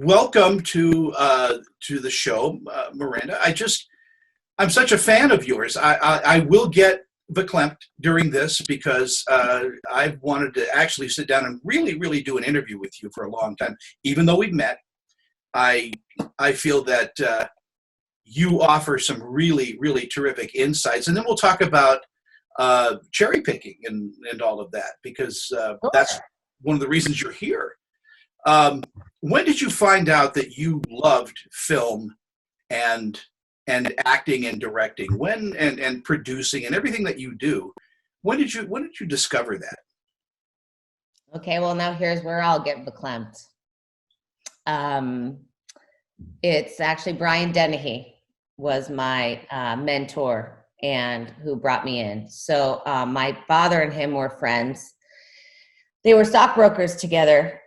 welcome to the show, Miranda. I'm such a fan of yours. I will get verklempt during this because I've wanted to actually sit down and really do an interview with you for a long time. Even though we've met, I feel that you offer some really terrific insights, and then we'll talk about cherry picking and all of that, because that's one of the reasons you're here. When did you find out that you loved film and acting and directing? When and producing and everything that you do? When did you discover that? Okay, well, now here's where I'll get verklempt. It's actually Brian Dennehy was my mentor and who brought me in. So my father and him were friends. They were stockbrokers together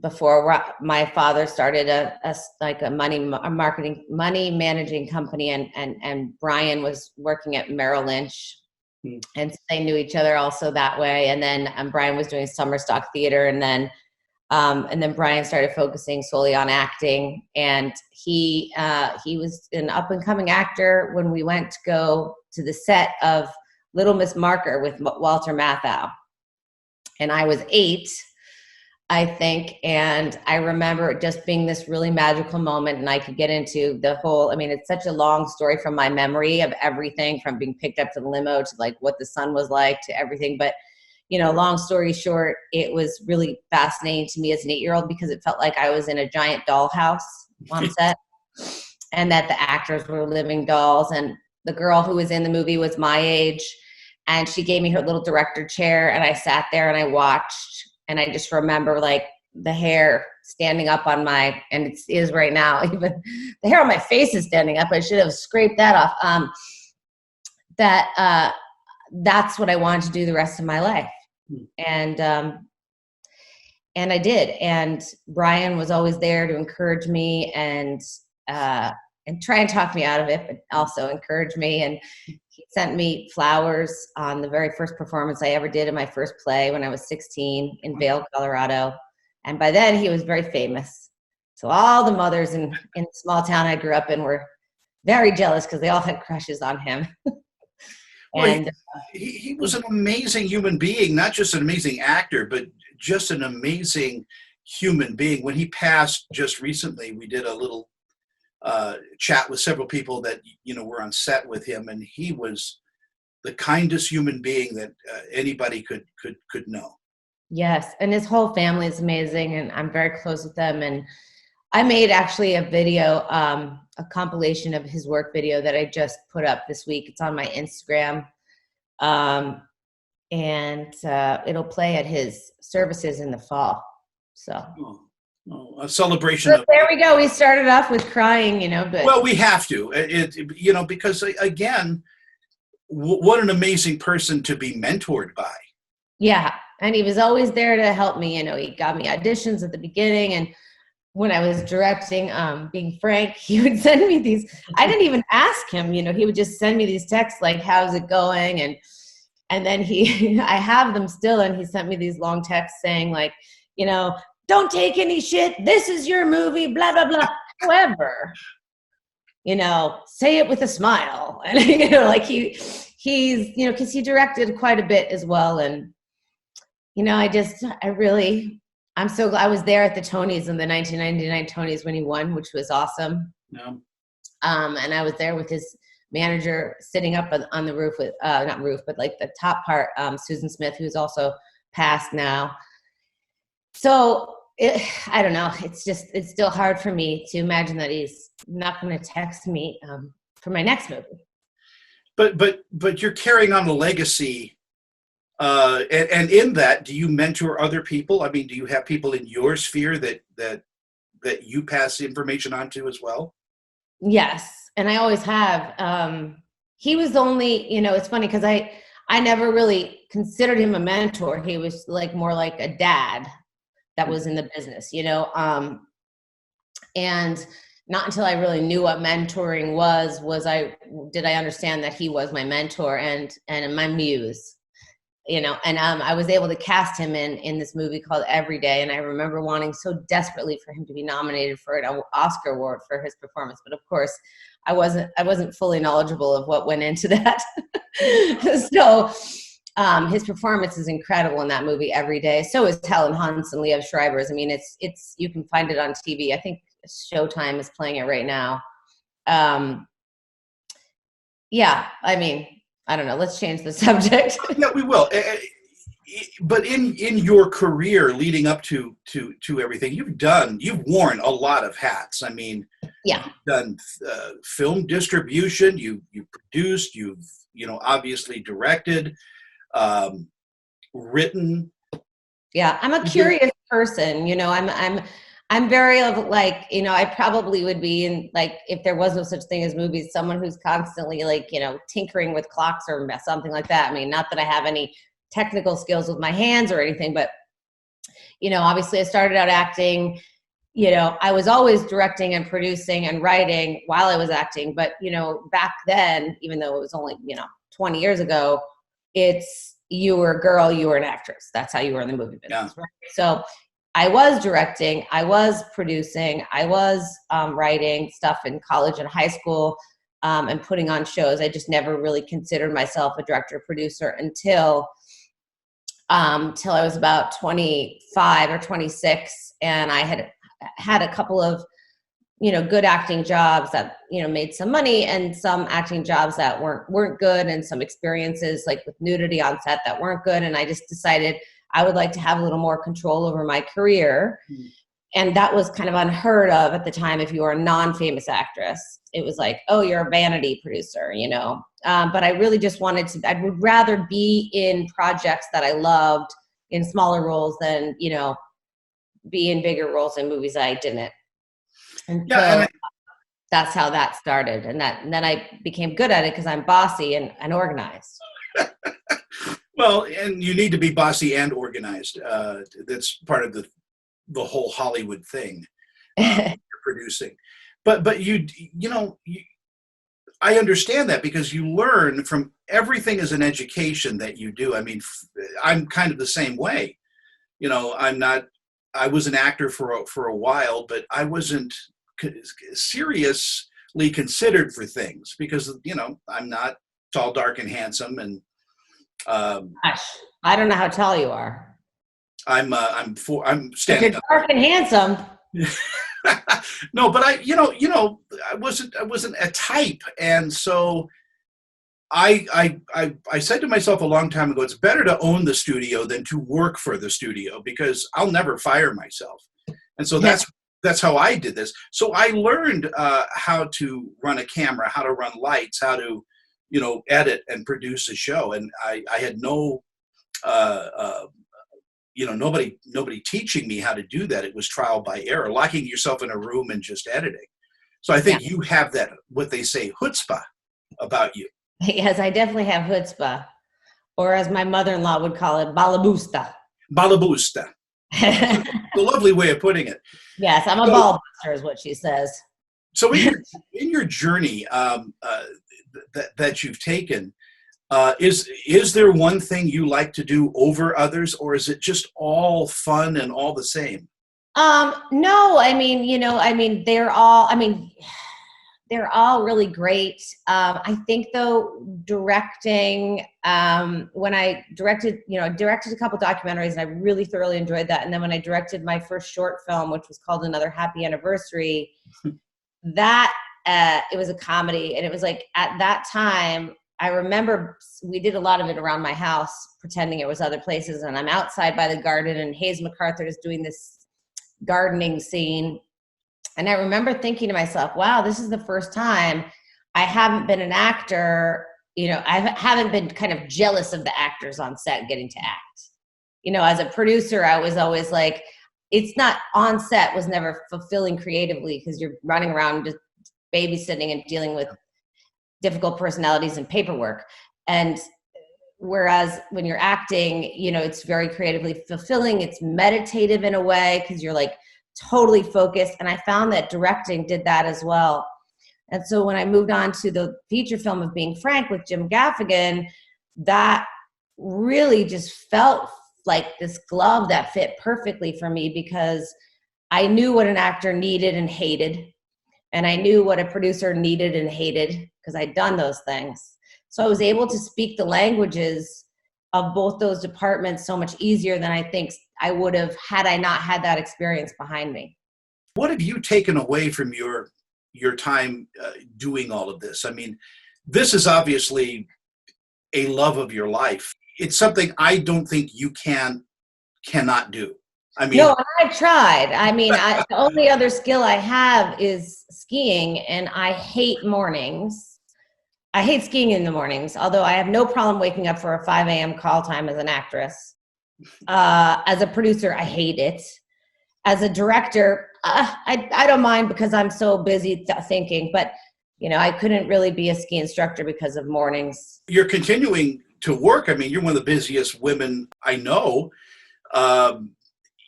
before my father started a money managing company, and Brian was working at Merrill Lynch. And so they knew each other also that way. And then Brian was doing summer stock theater, and then Brian started focusing solely on acting. And he was an up and coming actor when we went to go to the set of Little Miss Marker with Walter Matthau. And I was 8, I think. And I remember it just being this really magical moment. And I could get into the whole, it's such a long story from my memory of everything, from being picked up to the limo to like what the sun was like to everything. But, long story short, it was really fascinating to me as an 8-year-old because it felt like I was in a giant dollhouse on set, and that the actors were living dolls. And the girl who was in the movie was my age. And she gave me her little director chair, and I sat there and I watched, and I just remember like the hair standing up on and it is right now, even the hair on my face is standing up. I should have scraped that off. That's what I wanted to do the rest of my life. And I did. And Brian was always there to encourage me and try and talk me out of it, but also encourage me. And he sent me flowers on the very first performance I ever did in my first play when I was 16 in Vail, Colorado. And by then he was very famous. So all the mothers in the small town I grew up in were very jealous because they all had crushes on him. And he was an amazing human being, not just an amazing actor, but just an amazing human being. When he passed just recently, we did a little chat with several people that were on set with him, and he was the kindest human being that anybody could know. Yes, and his whole family is amazing, and I'm very close with them. And I made actually a video, a compilation of his work video that I just put up this week. It's on my Instagram, and it'll play at his services in the fall. So. A celebration. So there we go. We started off with crying, but. Well, we have to, because again, what an amazing person to be mentored by. Yeah. And he was always there to help me. He got me auditions at the beginning. And when I was directing, being frank, he would send me these. I didn't even ask him, he would just send me these texts like, how's it going? And then I have them still. And he sent me these long texts saying like, don't take any shit. This is your movie, blah, blah, blah. However, say it with a smile. And, he's, because he directed quite a bit as well. And, I'm so glad I was there at the Tonys in the 1999 Tonys when he won, which was awesome. Yeah. And I was there with his manager sitting up on the roof with, not roof, but like the top part, Susan Smith, who's also passed now. So I don't know. It's still hard for me to imagine that he's not going to text me for my next movie. But you're carrying on the legacy, and in that, do you mentor other people? Do you have people in your sphere that you pass information on to as well? Yes, and I always have. He was only, it's funny because I never really considered him a mentor. He was like more like a dad that was in the business, and not until I really knew what mentoring did I understand that he was my mentor and my muse. you know, and I was able to cast him in this movie called Every Day, and I remember wanting so desperately for him to be nominated for an Oscar award for his performance, but of course I wasn't fully knowledgeable of what went into that. So his performance is incredible in that movie Every Day. So is Helen Hunt's and Liev Schreiber's. I mean, it's you can find it on TV. I think Showtime is playing it right now. Yeah, I mean, I don't know. Let's change the subject. Yeah, we will. But in your career leading up to everything, you've worn a lot of hats. I mean, Yeah. you've done film distribution. You produced. You've obviously directed, written. Yeah, I'm a curious person. You know, I'm very of like, you know, I probably would be in, like, if there was no such thing as movies, someone who's constantly like, you know, tinkering with clocks or something like that. I mean, not that I have any technical skills with my hands or anything, but, you know, obviously I started out acting, you know, I was always directing and producing and writing while I was acting. But, you know, back then, even though it was only, you know, 20 years ago, it's, you were a girl, you were an actress. That's how you were in the movie business, right? So I was directing, I was producing, I was writing stuff in college and high school, and putting on shows. I just never really considered myself a director producer until I was about 25 or 26, and I had a couple of, you know, good acting jobs that, you know, made some money, and some acting jobs that weren't good, and some experiences like with nudity on set that weren't good. And I just decided I would like to have a little more control over my career. And that was kind of unheard of at the time. If you were a non-famous actress, it was like, oh, you're a vanity producer, you know. But I really just I would rather be in projects that I loved in smaller roles than, you know, be in bigger roles in movies I didn't. And so that's how that started. And then I became good at it because I'm bossy and organized. Well, and you need to be bossy and organized. That's part of the whole Hollywood thing. You're producing, but I understand that, because you learn from everything as an education that you do. I mean, I'm kind of the same way. You know, I was an actor for a while, but I wasn't seriously considered for things because, you know, I'm not tall, dark, and handsome, and Gosh, I don't know how tall you are. I'm standing up. You're dark and handsome. No, but I wasn't a type, and so I said to myself a long time ago, it's better to own the studio than to work for the studio, because I'll never fire myself. And so that's how I did this. So I learned how to run a camera, how to run lights, how to, you know, edit and produce a show. And I had no, nobody teaching me how to do that. It was trial by error, locking yourself in a room and just editing. So I think you have that, what they say, chutzpah about you. Yes, I definitely have chutzpah, or as my mother-in-law would call it, balabusta. Balabusta. A lovely way of putting it. Yes, I'm a ball buster is what she says. So in your journey that you've taken, is there one thing you like to do over others, or is it just all fun and all the same? No, I mean, they're all really great. I think though, directing, when I directed a couple documentaries, and I really thoroughly enjoyed that. And then when I directed my first short film, which was called Another Happy Anniversary, that it was a comedy. And it was like, at that time, I remember we did a lot of it around my house, pretending it was other places. And I'm outside by the garden, and Hayes MacArthur is doing this gardening scene. And I remember thinking to myself, wow, this is the first time I haven't been an actor. You know, I haven't been kind of jealous of the actors on set getting to act. You know, as a producer, I was always like, it's not, on set was never fulfilling creatively, because you're running around just babysitting and dealing with difficult personalities and paperwork. And whereas when you're acting, you know, it's very creatively fulfilling. It's meditative in a way, because you're like totally focused. And I found that directing did that as well. And so when I moved on to the feature film of Being Frank with Jim Gaffigan, that really just felt like this glove that fit perfectly for me, because I knew what an actor needed and hated, and I knew what a producer needed and hated because I'd done those things. So I was able to speak the languages of both those departments so much easier than I think I would have had I not had that experience behind me. What have you taken away from your time doing all of this? I mean, this is obviously a love of your life. It's something I don't think you cannot do. I mean, No, I've tried. I mean, the only other skill I have is skiing, and I hate mornings. I hate skiing in the mornings, although I have no problem waking up for a 5 a.m. call time as an actress. As a producer, I hate it. As a director, I don't mind because I'm so busy thinking, but I couldn't really be a ski instructor because of mornings. You're continuing to work. I mean, you're one of the busiest women I know.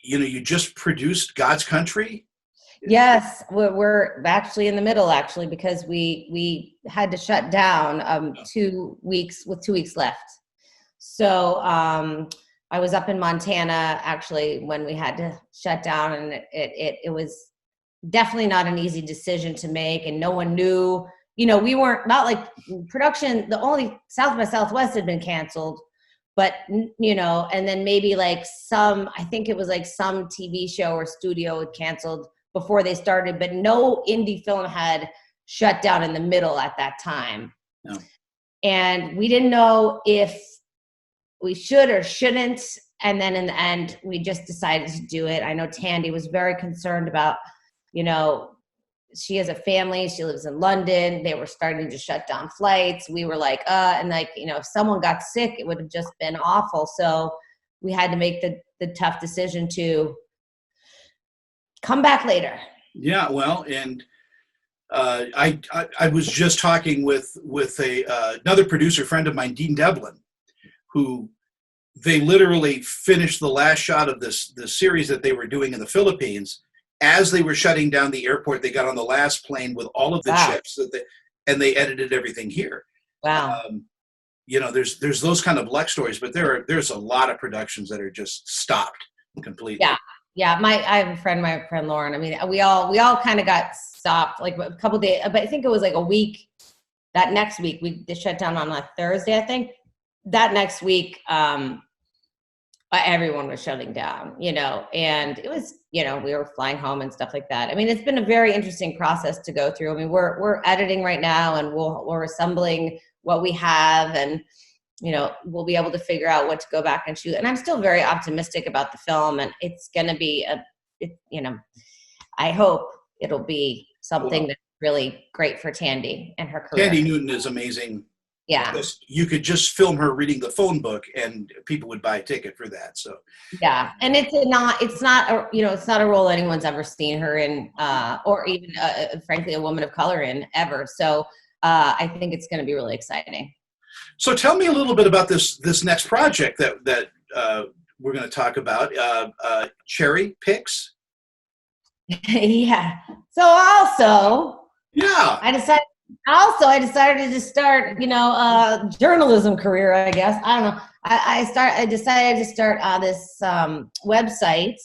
You just produced God's Country. Yes, we're actually in the middle, because we had to shut down 2 weeks with 2 weeks left. So I was up in Montana actually when we had to shut down, and it was definitely not an easy decision to make, and no one knew. We weren't, not like production. The only South by Southwest had been canceled, but and then maybe like I think it was like some TV show or studio had canceled before they started, but no indie film had shut down in the middle at that time. No. And we didn't know if we should or shouldn't. And then in the end, we just decided to do it. I know Tandy was very concerned about, she has a family, she lives in London. They were starting to shut down flights. We were like, if someone got sick, it would have just been awful. So we had to make the tough decision to come back later. Yeah, well, and I was just talking with another producer friend of mine, Dean Devlin, who they literally finished the last shot of the series that they were doing in the Philippines. As they were shutting down the airport, they got on the last plane with all of the chips and they edited everything here. Wow. There's those kind of luck stories, but there's a lot of productions that are just stopped completely. Yeah. I have a friend, my friend Lauren. I mean, we all kind of got stopped like a couple of days, but I think it was like a week. That next week, they shut down on a Thursday, I think. That next week, everyone was shutting down, and it was, we were flying home and stuff like that. I mean, it's been a very interesting process to go through. I mean, we're editing right now, and we're assembling what we have, and we'll be able to figure out what to go back and shoot. And I'm still very optimistic about the film, and it's going to be I hope it'll be something that's really great for Tandy and her career. Tandy Newton is amazing. Yeah. You could just film her reading the phone book and people would buy a ticket for that. So yeah. And it's not a role anyone's ever seen her in, or even frankly, a woman of color in ever. So I think it's going to be really exciting. So tell me a little bit about this next project that we're going to talk about, Cherrypicks. Yeah. So also, yeah, I decided to start, journalism career, I guess. I don't know. I decided to start this website,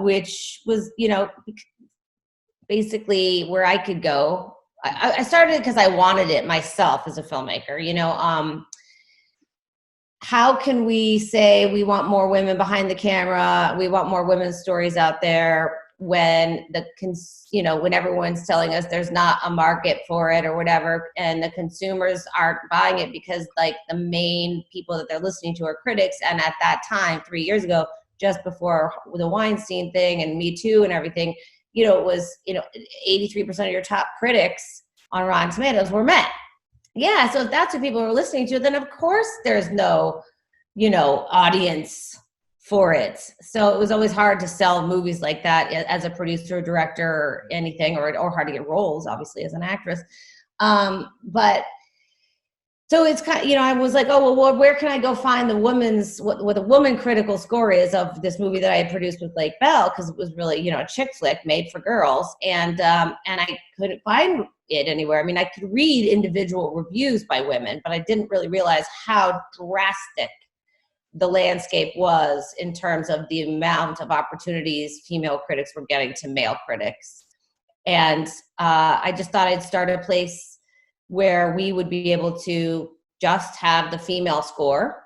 which was, basically where I could go. I started because I wanted it myself as a filmmaker. How can we say we want more women behind the camera? We want more women's stories out there when when everyone's telling us there's not a market for it or whatever, and the consumers aren't buying it because like the main people that they're listening to are critics. And at that time, 3 years ago, just before the Weinstein thing and Me Too and everything, it was 83% of your top critics on Rotten Tomatoes were men. Yeah, so if that's what people are listening to, then of course there's no audience for it. So it was always hard to sell movies like that as a producer, director, or anything, or hard to get roles, obviously, as an actress. But So it's kind of, I was like, oh, well, where can I go find the what the woman critical score is of this movie that I had produced with Blake Bell? Because it was really, a chick flick made for girls. And I couldn't find it anywhere. I mean, I could read individual reviews by women, but I didn't really realize how drastic the landscape was in terms of the amount of opportunities female critics were getting to male critics. And I just thought I'd start a place where we would be able to just have the female score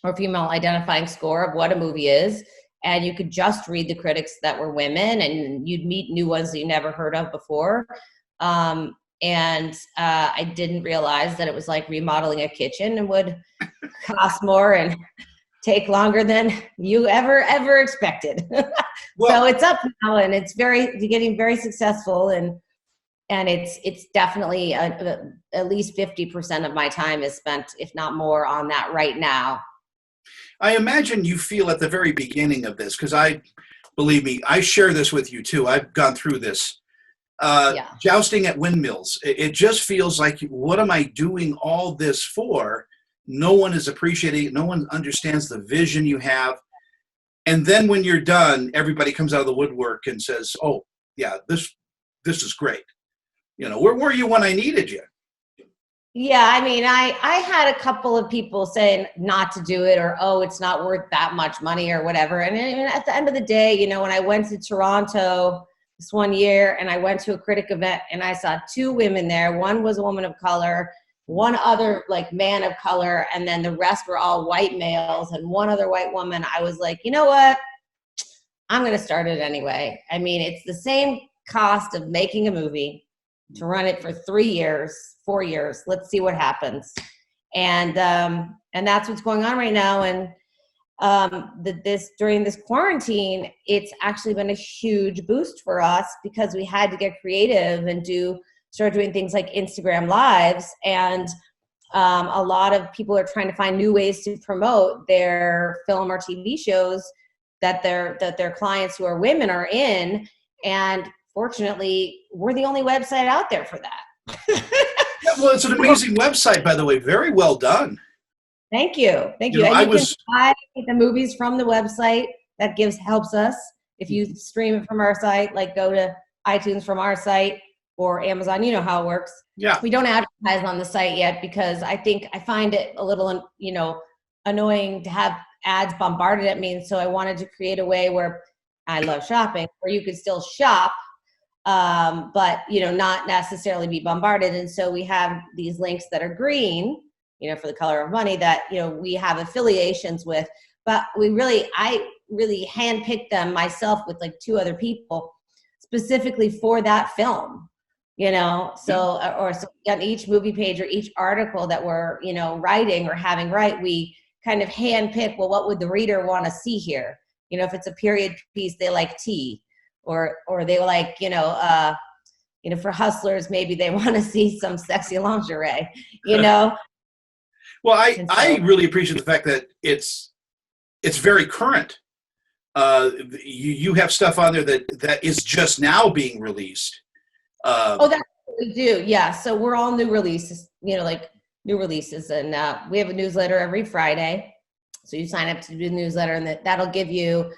or female identifying score of what a movie is. And you could just read the critics that were women, and you'd meet new ones that you never heard of before. I didn't realize that it was like remodeling a kitchen and would cost more and take longer than you ever expected. Well, so it's up now, and it's getting very successful, and it's definitely at least 50% of my time is spent, if not more, on that right now. I imagine you feel at the very beginning of this, because believe me, I share this with you too. I've gone through this. Jousting at windmills. It just feels like, what am I doing all this for? No one is appreciating it. No one understands the vision you have. And then when you're done, everybody comes out of the woodwork and says, oh, yeah, this is great. Where were you when I needed you? Yeah, I mean, I had a couple of people saying not to do it, or, oh, it's not worth that much money or whatever. And at the end of the day, when I went to Toronto this one year and I went to a critic event and I saw two women there. One was a woman of color, one other like man of color, and then the rest were all white males and one other white woman. I was like, you know what? I'm going to start it anyway. I mean, it's the same cost of making a movie to run it for 3 years, 4 years. Let's see what happens. And that's what's going on right now. And during this quarantine, it's actually been a huge boost for us because we had to get creative and start doing things like Instagram lives. And a lot of people are trying to find new ways to promote their film or TV shows that their clients who are women are in. And fortunately, we're the only website out there for that. Yeah, well, it's an amazing website, by the way. Very well done. Thank you. And you can buy the movies from the website. That helps us. If you stream it from our site, like go to iTunes from our site or Amazon, you know how it works. Yeah. We don't advertise on the site yet because I find it a little, annoying to have ads bombarded at me. And so I wanted to create a way where I love shopping, where you could still shop, but, not necessarily be bombarded. And so we have these links that are green, for the color of money that, we have affiliations with, but I really handpicked them myself with like 2 other people specifically for that film, so on each movie page or each article that we're, writing or having write, we kind of handpick, well, what would the reader want to see here? If it's a period piece, they like tea, or they like, for hustlers, maybe they want to see some sexy lingerie, Well, I really appreciate the fact that it's very current. You have stuff on there that is just now being released. That's what we do. Yeah. So we're all new releases, like new releases. And we have a newsletter every Friday. So you sign up to do the newsletter, and that'll give you,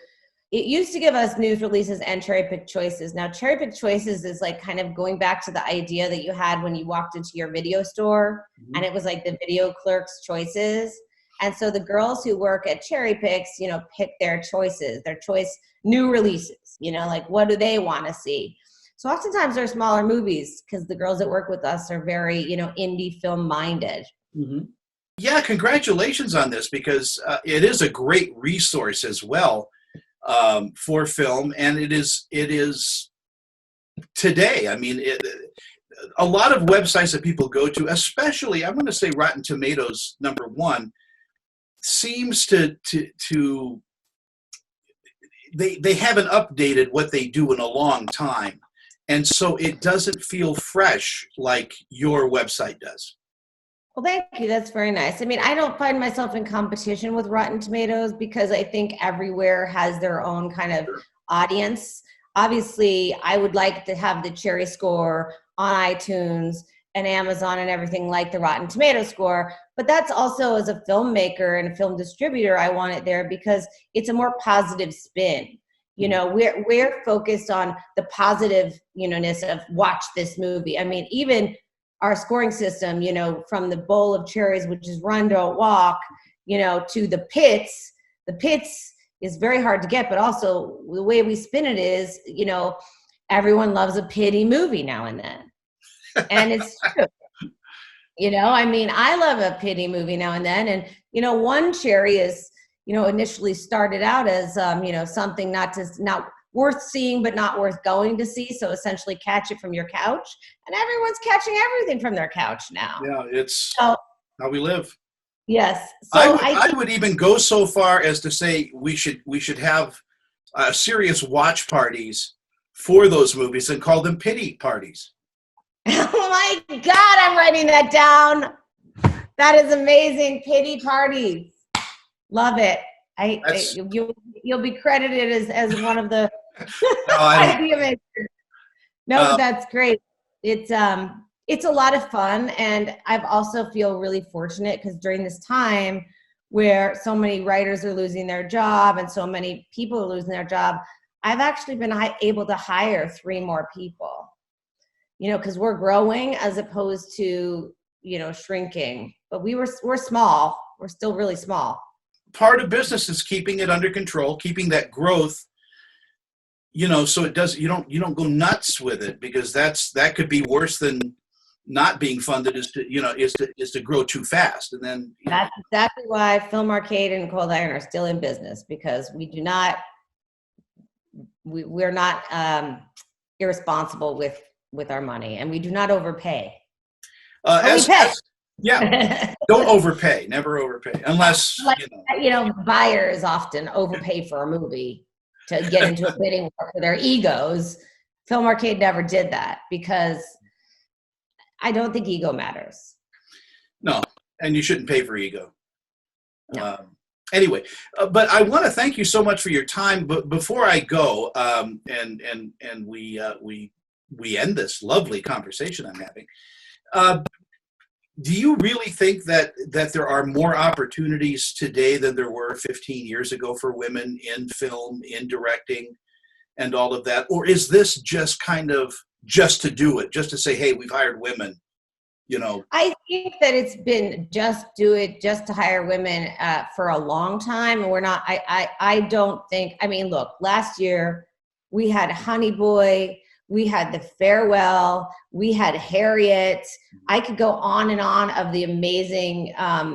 it used to give us news releases and cherry pick choices. Now cherry pick choices is like kind of going back to the idea that you had when you walked into your video store, and it was like the video clerk's choices. And so the girls who work at Cherry Picks, pick their choices, new releases, like what do they want to see? So oftentimes they're smaller movies because the girls that work with us are very, indie film minded. Mm-hmm. Yeah, congratulations on this, because it is a great resource as well for film, and it is today. I mean, a lot of websites that people go to, especially I'm going to say Rotten Tomatoes #1, seems to they haven't updated what they do in a long time, and so it doesn't feel fresh like your website does. Well, thank you. That's very nice. I mean, I don't find myself in competition with Rotten Tomatoes because I think everywhere has their own kind of audience. Obviously, I would like to have the cherry score on iTunes and Amazon and everything like the Rotten Tomato score. But that's also, as a filmmaker and a film distributor, I want it there because it's a more positive spin. You know, we're focused on the positive, ness of watch this movie. I mean, even our scoring system, from the bowl of cherries, which is run, don't walk, to the pits. The pits is very hard to get, but also the way we spin it is, everyone loves a pity movie now and then. And it's true. I mean, I love a pity movie now and then. And, one cherry is, initially started out as, something not worth seeing, but not worth going to see. So essentially catch it from your couch, and everyone's catching everything from their couch now. Yeah, it's how we live. Yes. So I would even go so far as to say we should have serious watch parties for those movies and call them pity parties. Oh my God, I'm writing that down. That is amazing. Pity parties. Love it. You'll be credited as one of the idea makers. No, that's great. It's a lot of fun, and I've also feel really fortunate because during this time where so many writers are losing their job and so many people are losing their job, I've actually been able to hire 3 more people. Because we're growing as opposed to shrinking. But we're small. We're still really small. Part of business is keeping it under control, keeping that growth. So it does. You don't go nuts with it, because that could be worse than not being funded. Is to grow too fast, and then that's exactly why Film Arcade and Cold Iron are still in business, because we're not irresponsible with our money, and we do not overpay. Don't overpay. Never overpay, unless buyers often overpay for a movie to get into a bidding war for their egos. Film Arcade never did that, because I don't think ego matters. No, and you shouldn't pay for ego. No. Anyway, but I want to thank you so much for your time. But before I go, and we end this lovely conversation I'm having, do you really think that there are more opportunities today than there were 15 years ago for women in film, in directing, and all of that? Or is this just kind of just to do it, just to say, hey, we've hired women? I think that it's been just to hire women for a long time. And we're not, I don't think, look, last year we had Honey Boy, we had The Farewell, we had Harriet. I could go on and on of the amazing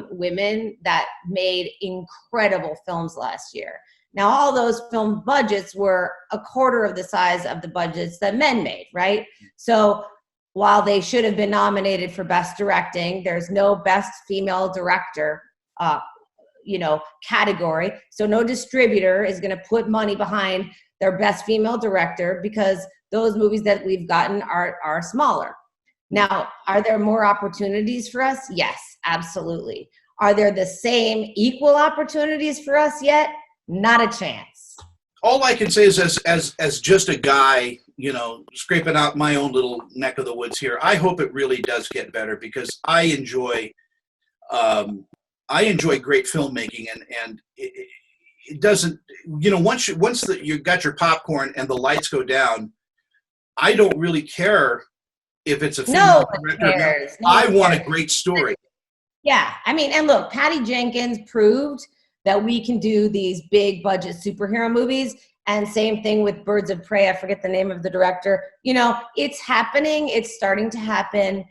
women that made incredible films last year. Now, all those film budgets were a quarter of the size of the budgets that men made, right? So while they should have been nominated for Best Directing, there's no Best Female Director, category. So no distributor is going to put money behind their Best Female Director, because those movies that we've gotten are smaller. Now, are there more opportunities for us? Yes, absolutely. Are there the same equal opportunities for us yet? Not a chance. All I can say is, as just a guy, scraping out my own little neck of the woods here, I hope it really does get better, because I enjoy great filmmaking, and it doesn't, once you got your popcorn and the lights go down, I don't really care if it's a female director. I want a great story. Yeah, and look, Patty Jenkins proved that we can do these big budget superhero movies. And same thing with Birds of Prey. I forget the name of the director. It's happening. It's starting to happen.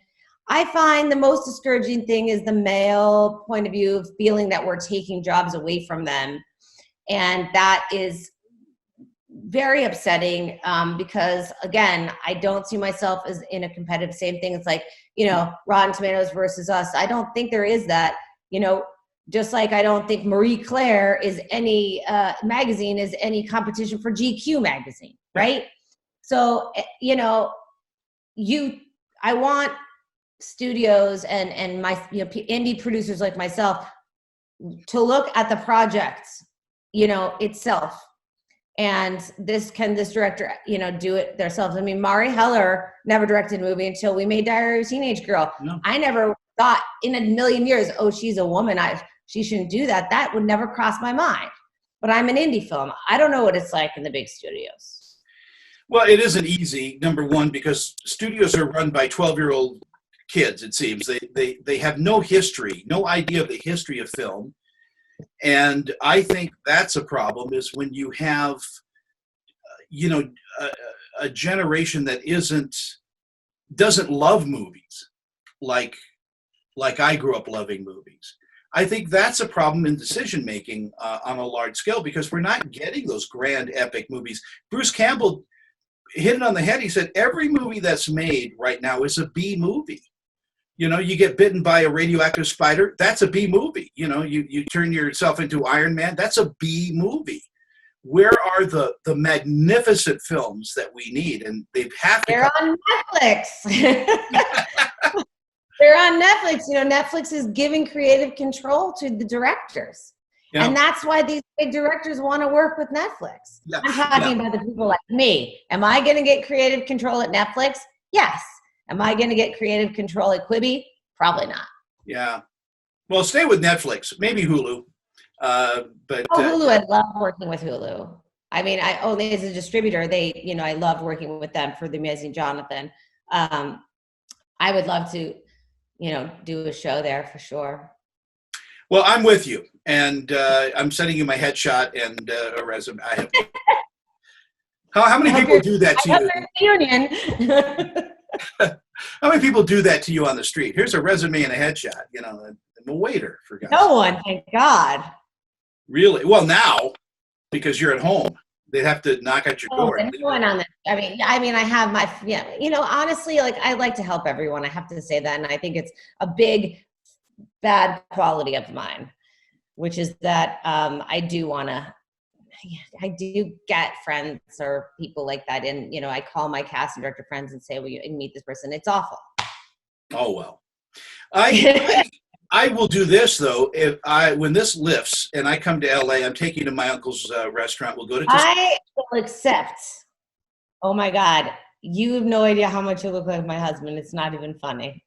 I find the most discouraging thing is the male point of view of feeling that we're taking jobs away from them. And that is very upsetting, because, again, I don't see myself as in a competitive, same thing. It's like, Rotten Tomatoes versus us. I don't think there is that, just like I don't think Marie Claire is any magazine is any competition for GQ magazine, right? So, I want studios and my indie producers like myself to look at the project, itself. And can this director, do it themselves? I mean, Mari Heller never directed a movie until we made Diary of a Teenage Girl. No. I never thought in a million years, oh, she's a woman, she shouldn't do that. That would never cross my mind. But I'm an indie film. I don't know what it's like in the big studios. Well, it isn't easy, number one, because studios are run by 12-year-old kids, it seems. They have no history, no idea of the history of film. And I think that's a problem, is when you have, a generation that doesn't love movies like I grew up loving movies. I think that's a problem in decision making on a large scale, because we're not getting those grand epic movies. Bruce Campbell hit it on the head. He said every movie that's made right now is a B movie. You get bitten by a radioactive spider, that's a B movie. You turn yourself into Iron Man, that's a B movie. Where are the magnificent films that we need? And they have to. They're on Netflix. They're on Netflix. Netflix is giving creative control to the directors. Yeah. And that's why these big directors want to work with Netflix. Yeah. I'm talking about the people like me. Am I going to get creative control at Netflix? Yes. Am I going to get creative control at Quibi? Probably not. Yeah. Well, stay with Netflix. Maybe Hulu. Hulu. I love working with Hulu. I mean, only as a distributor, I loved working with them for The Amazing Jonathan. I would love to, do a show there for sure. Well, I'm with you, and I'm sending you my headshot and a resume. I have. How many people do that to you? How many people do that to you on the street? Here's a resume and a headshot. I'm a waiter, for God's sake. No one, thank God. Really? Well, now, because you're at home, they'd have to knock at your door. I mean, I have my, honestly, I like to help everyone. I have to say that. And I think it's a big, bad quality of mine, which is that I do get friends or people like that. And, I call my casting director friends and say, well, you meet this person. It's awful. Oh, well. I will do this, though. When this lifts and I come to LA, I'm taking you to my uncle's restaurant. We'll go to. I will accept. Oh my God, you have no idea how much you look like my husband. It's not even funny.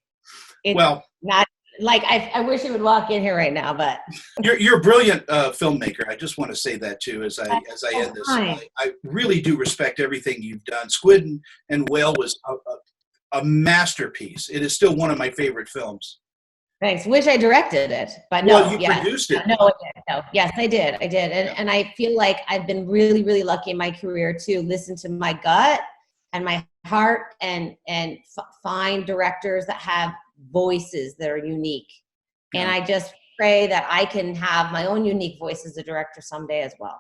It's not like I wish he would walk in here right now, but you're a brilliant filmmaker. I just want to say that too as I end this. I really do respect everything you've done. Squid and Whale was a masterpiece. It is still one of my favorite films. Thanks. Wish I directed it, but no. Well, you produced it. No, yes, I did. And I feel like I've been really, really lucky in my career to listen to my gut and my heart and find directors that have voices that are unique. Yeah. And I just pray that I can have my own unique voice as a director someday as well.